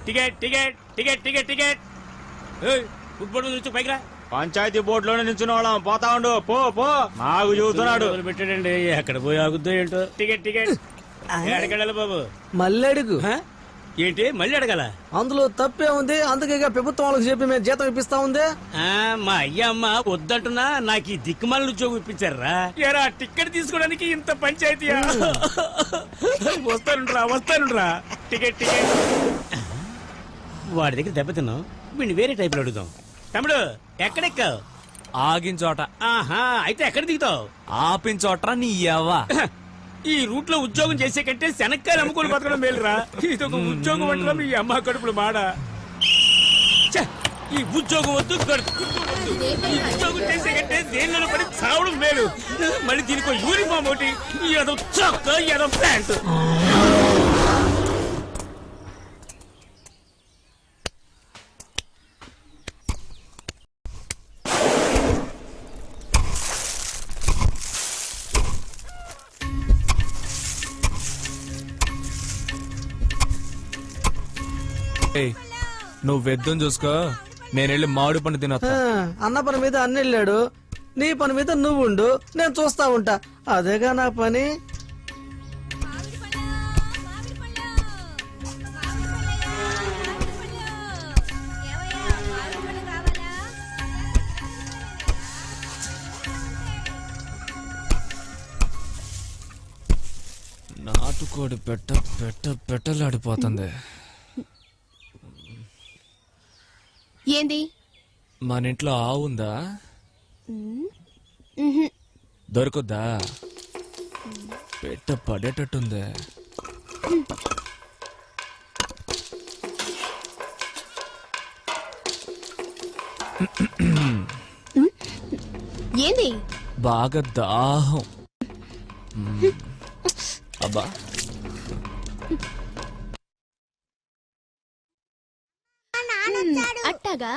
Ticket ticket ticket ticket ticket football నుంచి పైకి రా. పంచాయతీ బోర్డులోనే నిల్చున్న వాళ్ళం పోతా ఉండు పో పో నాకు చూస్తున్నాడు పెట్టాడండి ఎక్కడ పోయి ఆగుద్దో ఏంటో. టికెట్ టికెట్ ఎక్కడికెళ్ళాలి బాబు? మళ్ళీ అడుగు. ఏంటి మళ్ళీ అడగాల? అందులో తప్పే ఉంది, అందుకే ప్రభుత్వం వాళ్ళకి చెప్పి మేము జీతం ఇప్పిస్తా ఉంది. మా అమ్మ వద్దంటున్నా నాకు ఈ దిక్కుమాల ఉద్యోగం ఇప్పించారా? ఎరా టికెట్ తీసుకోవడానికి ఇంత పంచాయతీయా? వస్తానురా. Ticket ticket. వాడి దగ్గర దెబ్బతిన్నావు, వీడిని వేరే టైప్ లో అడుగుదాం. తమ్ముడు ఎక్కడెక్కావు? ఆగిన చోట. ఆహా, అయితే ఎక్కడ దిగుతావు? ఆపిన చోట నీ యవ్వా. ఈ రూట్ లో ఉద్యోగం చేసే కంటే శనక్కాయలు అమ్ముకోలు బతకడం మేలురా. ఇది ఒక ఉద్యోగం అంటారా మీ అమ్మ కడుపులు మాడ. ఈ ఉద్యోగం వద్దు, ఈ ఉద్యోగం చేసే కంటే దేనిలో పడి చావడం మేలు. మళ్ళీ దీనికి యూనిఫామ్ ఒకటి, ఏదో చొక్క ఏదో ప్యాంట్. నువ్వు వెద్దం చూసుకో, నేను వెళ్ళి మామిడి పండు తినొస్తా. అన్న పని మీద అన్న వెళ్ళాడు, నీ పని మీద నువ్వు ఉండు, నేను చూస్తా ఉంటా. అదేగా నా పని. నాటుకోడి పెట్టలాడిపోతుంది. ఏంది? మన ఇంట్లో ఆవు ఉందా? దొరకొద్దా? పెట్ట పడేటట్టుంది. ఏంది? బాగా దాహం. అబ్బా అట్టాగా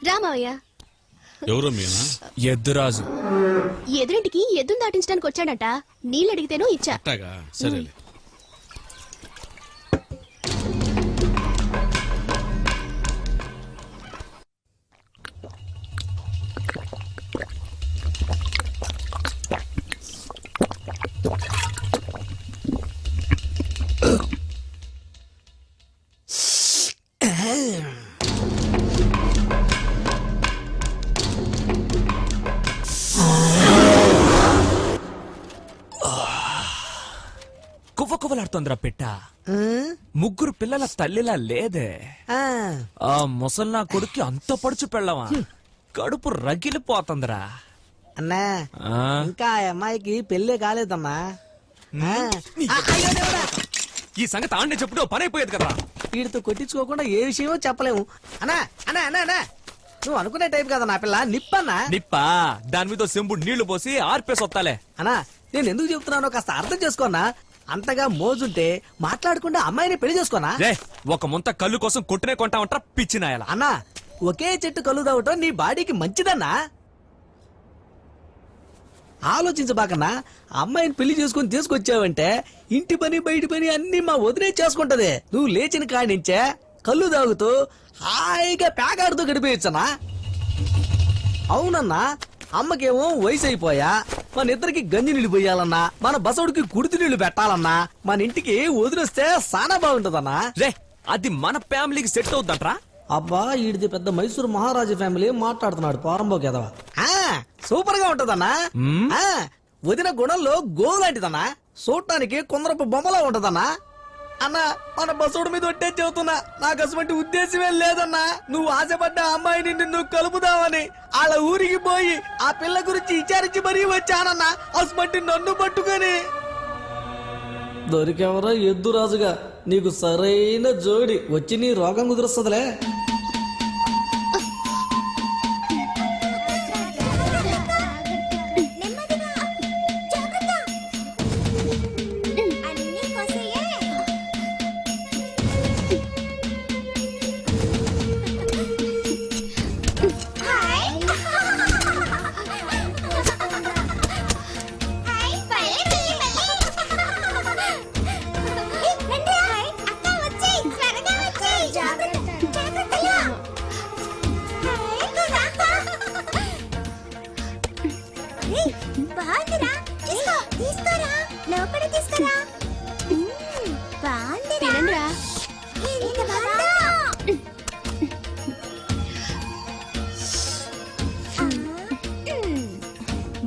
రామయ్య. ఎవరో మీనా? ఎద్దురాజు. ఎదురింటికి ఎద్దును దాటించడానికి వచ్చాడట. నీళ్ళు అడిగితేనో ఇచ్చా. అట్టాగా, సరేలే. కువ్వకువ్వలాడుతోందిరా పెట్ట. ముగ్గురు పిల్లల తల్లిలా లేదే. ఆ ముసల్నా కొడుక్కి అంత పడుచు పెళ్ళవా? కడుపు రగిలిపోతుందిరా. అన్నా ఇంకా ఆ అమ్మాయికి పెళ్ళే కాలేదమ్మా. ఈ సంగతి ఆండే చెప్పుడు పని అయిపోయేది కదా. వీడితో కొట్టించుకోకుండా ఏ విషయమో చెప్పలేము. అన్నా అన్నా అన్నా అన్నా నువ్వు అనుకునే టైప్ కదా నా పిల్ల. నిప్పన్నా? నిప్పా? దాని మీద సెంబుడు నీళ్లు పోసి ఆర్పేసి వస్తాలే. అన్నా నేను ఎందుకు చెప్తున్నానో కాస్త అర్థం చేసుకోనా. అంతగా మోజుంటే మాట్లాడకుండా అమ్మాయిని పెళ్లి చేసుకోనా. ఒక ముంత కళ్ళు కోసం కొట్టునే కొంటా ఉంటా పిచ్చినాయాల. అన్నా ఒకే చెట్టు కళ్ళు తాగటం నీ బాడీకి మంచిదన్నా. ఆలోచించబాకన్నా. అమ్మాయిని పెళ్లి చేసుకుని తీసుకొచ్చావంటే ఇంటి పని బయటి పని అన్ని మా వదిలే చేసుకుంటది. నువ్వు లేచిన కాడి నుంచే కళ్ళు తాగుతూ హాయిగా పేకాడుతూ గడిపేయచ్చనా. అవునన్నా, అమ్మకేమో వయసు అయిపోయా, మన ఇద్దరికి గంజి నీళ్లు పోయాలన్నా, మన బసవుడికి కుడితి నీళ్లు పెట్టాలన్నా, మన ఇంటికి వదిలేస్తే సానా బాగుంటదన్నా. అది మన ఫ్యామిలీకి సెట్ అవుతుందంట్రా. అబ్బా ఈడిది పెద్ద మైసూరు మహారాజు ఫ్యామిలీ మాట్లాడుతున్నాడు పోరంబోకి ఎదవా. సూపర్ గా ఉంటదన్నా. వదిన గుణంలో గో లాంటిదన్నా. చూడటానికి కొందరపు బొమ్మలా ఉంటదన్నా. అన్నా మన బసోడు మీద ఒట్టే చెబుతున్నా, నాకు అటువంటి ఉద్దేశమే లేదన్నా. నువ్వు ఆశపడ్డ అమ్మాయిని నిన్ను కలుపుదామని వాళ్ళ ఊరికి పోయి ఆ పిల్ల గురించి విచారించి మరీ వచ్చానన్నా. అసమంటి నన్ను పట్టుకొని దొరికెవరో ఎద్దురాజుగా. నీకు సరైన జోడి వచ్చి నీ రోగం కుదురుస్తుందిలే.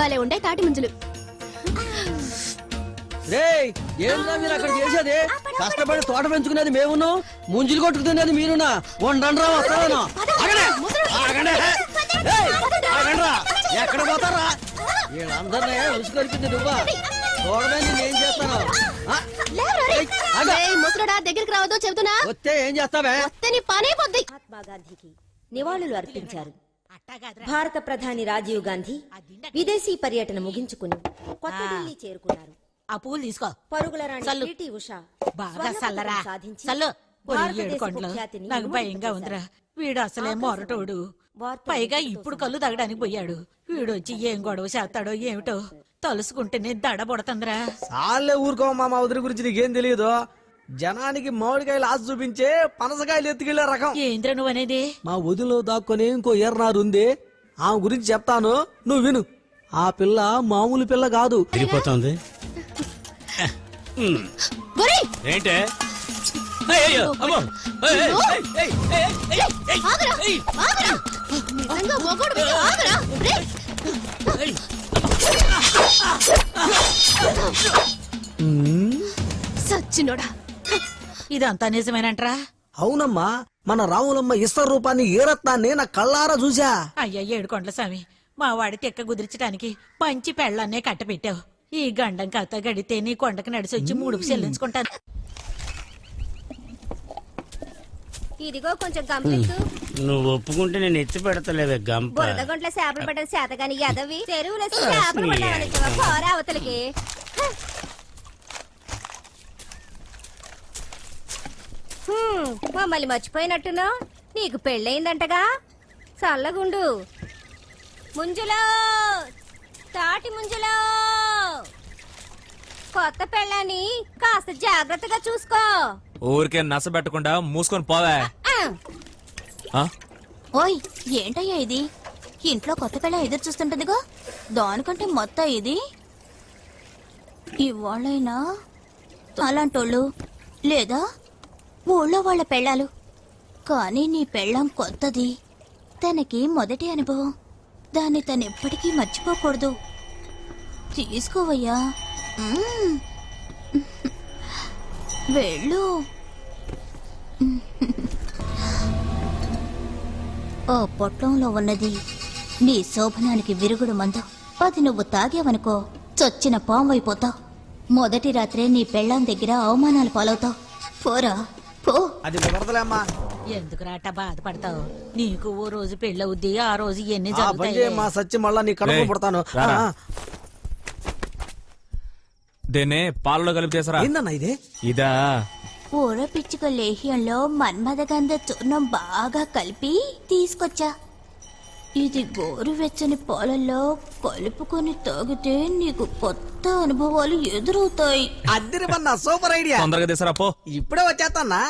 భలే ఉండే తాటి ముంజలు. రేయ్ ఏంద్రా మీరు అక్కడ చేసేది? కష్టపడి తోట పెంచుకునేది మేమును, ముంజులు కొట్టుకుతున్నది మీరునా? వండండ్రా వస్తాను. ఎక్కడ పోతారా? వీళ్ళందరినీ ఉసుకొరికింది నువ్వా? చూడమే నేను చేస్తాను. ముసలుడా దగ్గరికి రావద్దు చెబుతున్నా. వస్తే ఏం చేస్తావే? వస్తే నీ పనే పొద్ది. మహాత్మా గాంధీకి నివాళులు అర్పించారు. భారత ప్రధాని రాజీవ్ గాంధీ విదేశీ పర్యటన ముగించుకుని కొత్త ఢిల్లీ చేరుకున్నారు. ఆ పూలు తీసుకో. పరుగుల రాణి చల్లు. పిటి ఉషా బాగా స్వర్ణ చల్లరా. పతకం సాధించి చల్లు. భారతదేశ ఏడుకొండలు. ఖ్యాతిని నాకు భయంగా ఇనుమడింపజేశారు. ఉందిరా. వీడు అసలే మొరటోడు. పైగా ఇప్పుడు కళ్ళు తగ్గడానికి పోయాడు. వీడొచ్చి ఏం గొడవ చేస్తాడో ఏమిటో తలుసుకుంటేనే దడ పడుతుందిరా. చాలే ఊరుకో మా వదిలి గురించి నీకేం తెలియదు. జనానికి మామిడికాయలు ఆశ చూపించే పనసకాయలు ఎత్తుకెళ్లే రకం. ఏంద్ర నువ్వనేది? మా వదిలో దాక్కుని ఇంకో ఎర్రనారు ఉంది, ఆమె గురించి చెప్తాను, నువ్వు విను. ఆ పిల్ల మామూలు పిల్ల కాదు. తిరిగిపోతుంది. ఒరేయ్, ఏంటే ఆగరా, ఆగరా. నిజంగా మొగోడు వీడు, ఆగరా. రేయ్. సచ్చినోడా. ఇదంతా నిజమేనంట్రా? అవునమ్మా, మన రాములమ్మ ఇస్త రూపాన్ని ఏ రత్నాన్ని నా కళ్ళారా చూసా. అయ్యా ఏడుకొండల స్వామి, మా వాడి తెక్క కుదిర్చడానికి మంచి పెళ్ళాన్నే కట్టపెట్టావు. ఈ గండం కథ గడితే నీ కొండకు నడిచి వచ్చి మూడుకు చెల్లించుకుంటాను. ఇదిగో కొంచెం గంపెత్తు. నువ్వు ఒప్పుకుంటే నేను ఎత్తి పెడతలేవే గంప. బురదగుంట్ల చేపలు పడ్డ చేత గాని ఎదవి చెరువులో చేపలు పడ్డావని పోరా అవతలికి. మమ్మల్ని మర్చిపోయినట్టును. నీకు పెళ్ళయిందంటగా. చల్లగుండు. ముంజులో తాటి ముంజులో కొత్త పెళ్ళాన్ని కాస్త జాగ్రత్తగా చూసుకో. ఊరికే నస పెట్టకుండా మూసుకొని పోవే. ఆ? ఓయ్, ఏంటయ్యా ఇది? ఇంట్లో కొత్త పిల్ల ఎదురు చూస్తుంటదిగా, దానికంటే మొత్తం ఇది. ఇవాళ్ళైనా అలాంటోళ్ళు లేదా ఊళ్ళో వాళ్ళ పెళ్ళాలు. కానీ నీ పెళ్ళాం కొత్తది, తనకి మొదటి అనుభవం. దాన్ని తను ఎప్పటికీ మర్చిపోకూడదు. తీసుకోవయ్యా. వెళ్ళు. ఆ పొట్లంలో ఉన్నది నీ శోభనానికి విరుగుడు మందు. అది నువ్వు తాగావనుకో చచ్చిన పామైపోతావు. మొదటి రాత్రే నీ పెళ్ళాం దగ్గర అవమానాలు పాలవుతావు. పోరా పో. అది కుదరదులేమ్మా. ఎందుకురా అట్ట బాధపడతావు? నీకు ఓ రోజు పెళ్ళవుద్ది, ఆ రోజు ఎన్ని ఆ బండి జరుగుతాయి. మా సచ్చి మళ్ళా నీ కడుపు రేయ్, పుడతాను. రారా. దీన్ని పాలలో కలిపి చేసరా. ఏందన్నా ఇది? ఇదా? ఊర పిచ్చుక లేహ్యంలో మన్మథగంధ చూర్ణం బాగా కలిపి తీసుకొచ్చా. ఇది గోరువెచ్చని పాలల్లో కలుపుకొని తాగితే నీకు కొత్త అనుభవాలు ఎదురవుతాయి. అద్దరిమన్నా, సూపర్ ఐడియా. తొందరగా తీసరా పో. ఇప్పుడే వచ్చేస్తానా.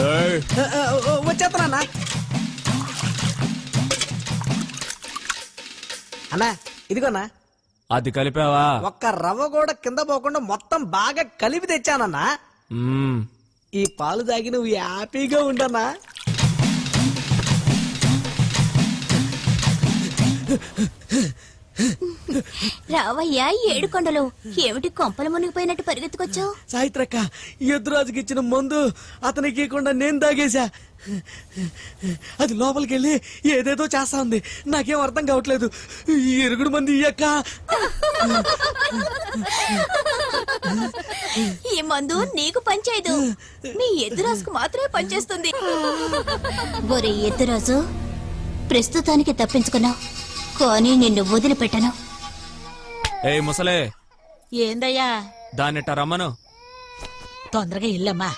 ఏయ్, వచ్చేస్తానా అన్నా. ఇదిగోనా, అది కలిపావా? ఒక్క రవ్వ కూడా కింద పోకుండా మొత్తం బాగా కలిపి తెచ్చానన్నా. మ్మ్. ఈ పాలు తాగి నువ్వు హ్యాపీగా ఉండనా. రావయ్యా ఏడుకొండలు. ఏమిటి కొంపలు మునిగిపోయినట్టు పరిగెత్తుకొచ్చావు? సాయిత్రక్క, ఎదురాజుకి ఇచ్చిన మందు అతనికి ఇవ్వకుండా నేను తాగేశా. అది లోపలికి వెళ్ళి ఏదేదో చేస్తా ఉంది. నాకేం అర్థం కావట్లేదు. ఎరుగుడు మంది ఇయ్యక్క. ఈ మందు నీకు పనిచేయదు, నీ ఎద్దురాజుకు మాత్రమే పనిచేస్తుంది. ఒరే ఎద్దురాజు, ప్రస్తుతానికి తప్పించుకున్నావు, కానీ నిన్ను వదిలిపెట్టను. ఏయ్ ముసలే, ఏందయ్యా? దాన్నిట రమ్మను. తొందరగా ఇల్లమ్మా.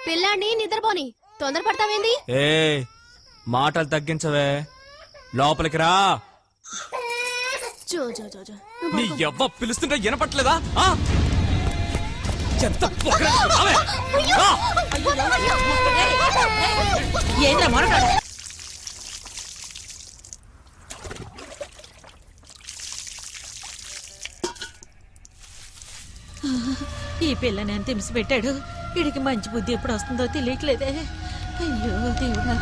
పిల్లాడిని నిద్రపోని తొందరపడతావేంది? ఏ మాటలు తగ్గించవే, లోపలికి రా. చో చో చో చో. నీ ఎవ్వ పిలుస్తుంటే వినపట్లేదా? ఆ? ఎంత పొగరు. రావే. రా. ఏంద్రా మొరటాడు? ఈ పిల్లని ఎంత హింస పెట్టాడు. వీడికి మంచి బుద్ధి ఎప్పుడు వస్తుందో తెలియట్లేదే. అయ్యో దేవుడా.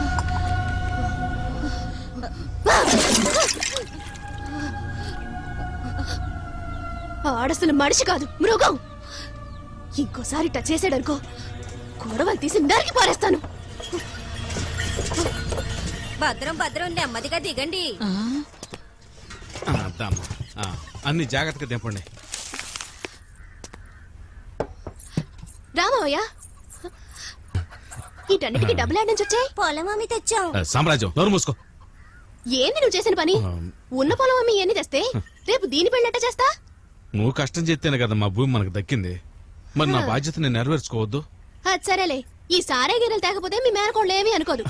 ఆడసలు మనిషి కాదు, మృగం. ఇంకోసారి టచ్ చేసాడనుకో, గొడవలు తీసి నరికి పారేస్తాను. భద్రం భద్రం, నెమ్మదిగా దిగండి. అన్ని జాగ్రత్తగా దింపండి. రామయ్య, వీటన్నిటికీ డబ్బులు ఆడి నుంచి వచ్చాయి. పొలం అమ్మి తెచ్చాం. సామ్రాజ్యం నోరు మూసుకో. ఏంది నువ్వు చేసిన పని? ఉన్న పొలం అమ్మి ఎన్ని తెస్తే రేపు దీని పెళ్ళట్ట చేస్తా? నువ్వు కష్టం చేస్తేనే కదా మా భూమి మనకు దక్కింది. మరి నా బాధ్యత నేను నెరవేర్చుకోవద్దు. సరేలే, ఈ సారే గిన్నెలు తేకపోతే మీ మేనకోళ్ళు ఏమీ అనుకోదు.